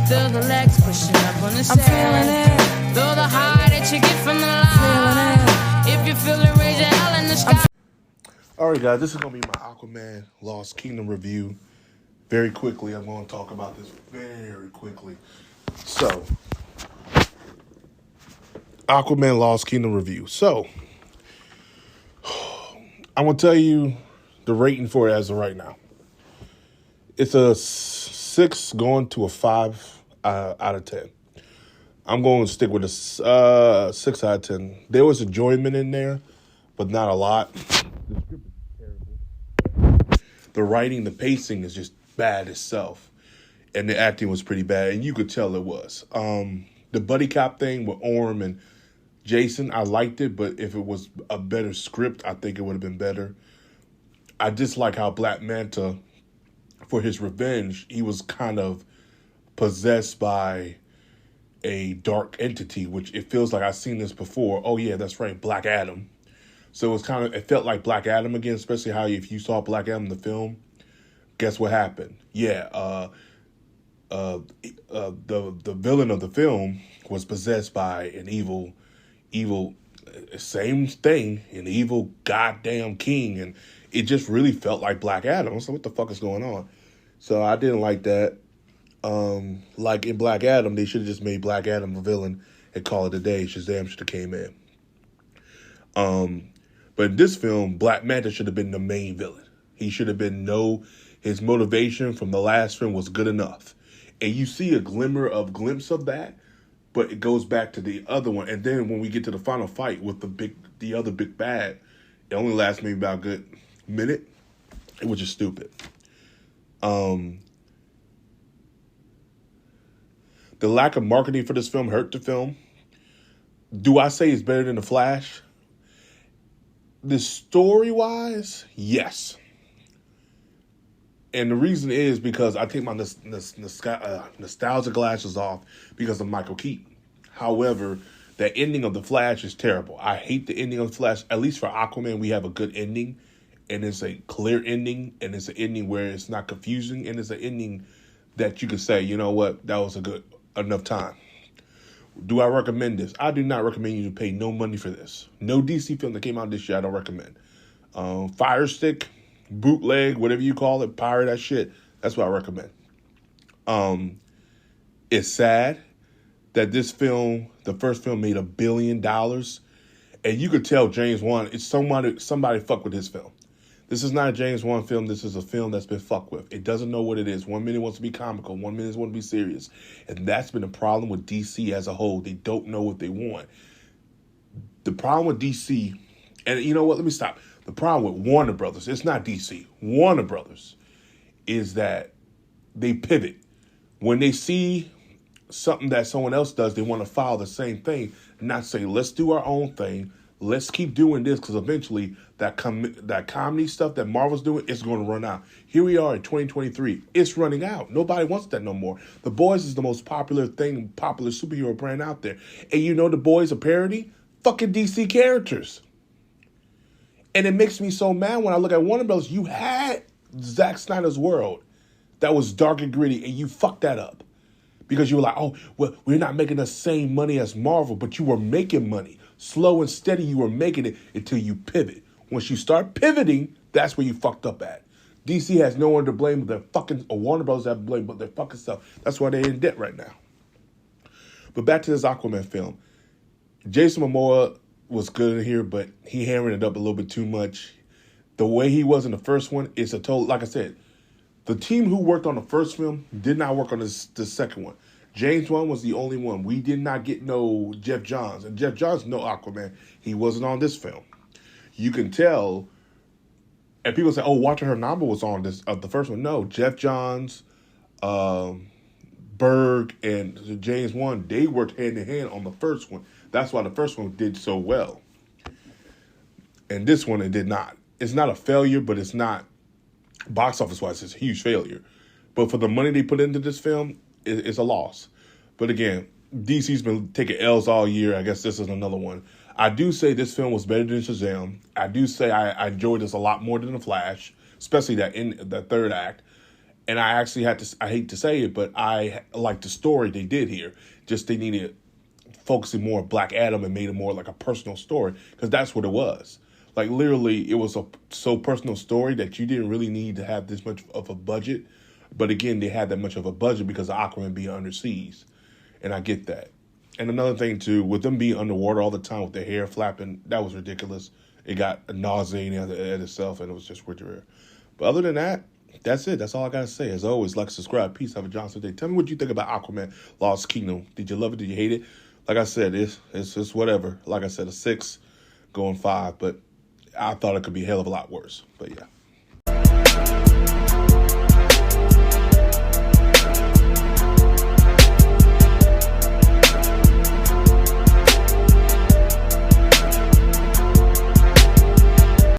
Feel the legs pushing up on the set. I'm feeling it. Feel the high that you get from the line. If you feel it, raise your hell in the sky. Alright guys, this is going to be my Aquaman Lost Kingdom review. Very quickly, I'm going to talk about this very quickly. So, Aquaman Lost Kingdom review. So, I'm going to tell you the rating for it as of right now. It's a 6 going to a 5 out of 10. I'm going to stick with a 6 out of 10. There was enjoyment in there, but not a lot. The script is terrible. The writing, the pacing is just bad itself. And the acting was pretty bad, and you could tell it was. The buddy cop thing with Orm and Jason, I liked it, but if it was a better script, I think it would have been better. I dislike how Black Manta, for his revenge, he was kind of possessed by a dark entity, which it feels like I've seen this before. Oh yeah, that's right, Black Adam. So it felt like Black Adam again, especially how if you saw Black Adam in the film, guess what happened? Yeah, the villain of the film was possessed by an evil, same thing, an evil goddamn king, and it just really felt like Black Adam. So what the fuck is going on? So I didn't like that. Like in Black Adam, they should have just made Black Adam a villain and call it a day. Shazam should have came in. But in this film, Black Manta should have been the main villain. He should have been his motivation from the last film was good enough. And you see a glimpse of that, but it goes back to the other one. And then when we get to the final fight with the other big bad, it only lasts maybe about a good minute, which is stupid. The lack of marketing for this film hurt the film. Do I say it's better than The Flash? The story-wise, yes. And the reason is because I take my nostalgia glasses off because of Michael Keaton. However, the ending of The Flash is terrible. I hate the ending of The Flash. At least for Aquaman, we have a good ending. And it's a clear ending. And it's an ending where it's not confusing. And it's an ending that you can say, you know what, that was a good enough time. Do I recommend this? I do not recommend you to pay no money for this. No DC film that came out this year, I don't recommend. Fire Stick, bootleg, whatever you call it, pirate that shit. That's what I recommend. It's sad that this film, the first film, made $1 billion, and you could tell James Wan, it's somebody fucked with his film. This is not a James Wan film. This is a film that's been fucked with. It doesn't know what it is. 1 minute wants to be comical. 1 minute wants to be serious. And that's been a problem with DC as a whole. They don't know what they want. The problem with DC, and you know what? Let me stop. The problem with Warner Brothers, it's not DC. Warner Brothers is that they pivot. When they see something that someone else does, they want to follow the same thing, not say, let's do our own thing. Let's keep doing this because eventually that comedy stuff that Marvel's doing is going to run out. Here we are in 2023. It's running out. Nobody wants that no more. The Boys is the most popular superhero brand out there. And you know The Boys are parody? Fucking DC characters. And it makes me so mad when I look at Warner Bros. You had Zack Snyder's world that was dark and gritty, and you fucked that up. Because you were like, oh, well, we're not making the same money as Marvel, but you were making money. Slow and steady, you were making it until you pivot. Once you start pivoting, that's where you fucked up at. DC has no one to blame but their fucking, or Warner Bros. Have to blame but their fucking self. That's why they're in debt right now. But back to this Aquaman film. Jason Momoa was good in here, but he hammered it up a little bit too much. The way he was in the first one is a total, like I said, the team who worked on the first film did not work on the second one. James Wan was the only one. We did not get no Jeff Johns. And Jeff Johns, no Aquaman. He wasn't on this film. You can tell, and people say, oh, Walter Hernamba was on this the first one. No, Jeff Johns, Berg, and James Wan, they worked hand in hand on the first one. That's why the first one did so well. And this one, it did not. It's not a failure, but it's not, box office-wise, it's a huge failure. But for the money they put into this film, it's a loss. But again, DC's been taking L's all year. I guess this is another one. I do say this film was better than Shazam. I do say I enjoyed this a lot more than The Flash, especially that third act. And I actually I hate to say it, but I like the story they did here. Just they needed focusing more on Black Adam and made it more like a personal story, because that's what it was. Like, literally, it was a so personal story that you didn't really need to have this much of a budget. But again, they had that much of a budget because of Aquaman being underseas. And I get that. And another thing, too, with them being underwater all the time with their hair flapping, that was ridiculous. It got nauseating at itself, and it was just weird. But other than that, that's it. That's all I got to say. As always, like, subscribe. Peace. Have a Johnson day. Tell me what you think about Aquaman Lost Kingdom. Did you love it? Did you hate it? Like I said, it's whatever. Like I said, a 6 going 5. But I thought it could be a hell of a lot worse. But yeah.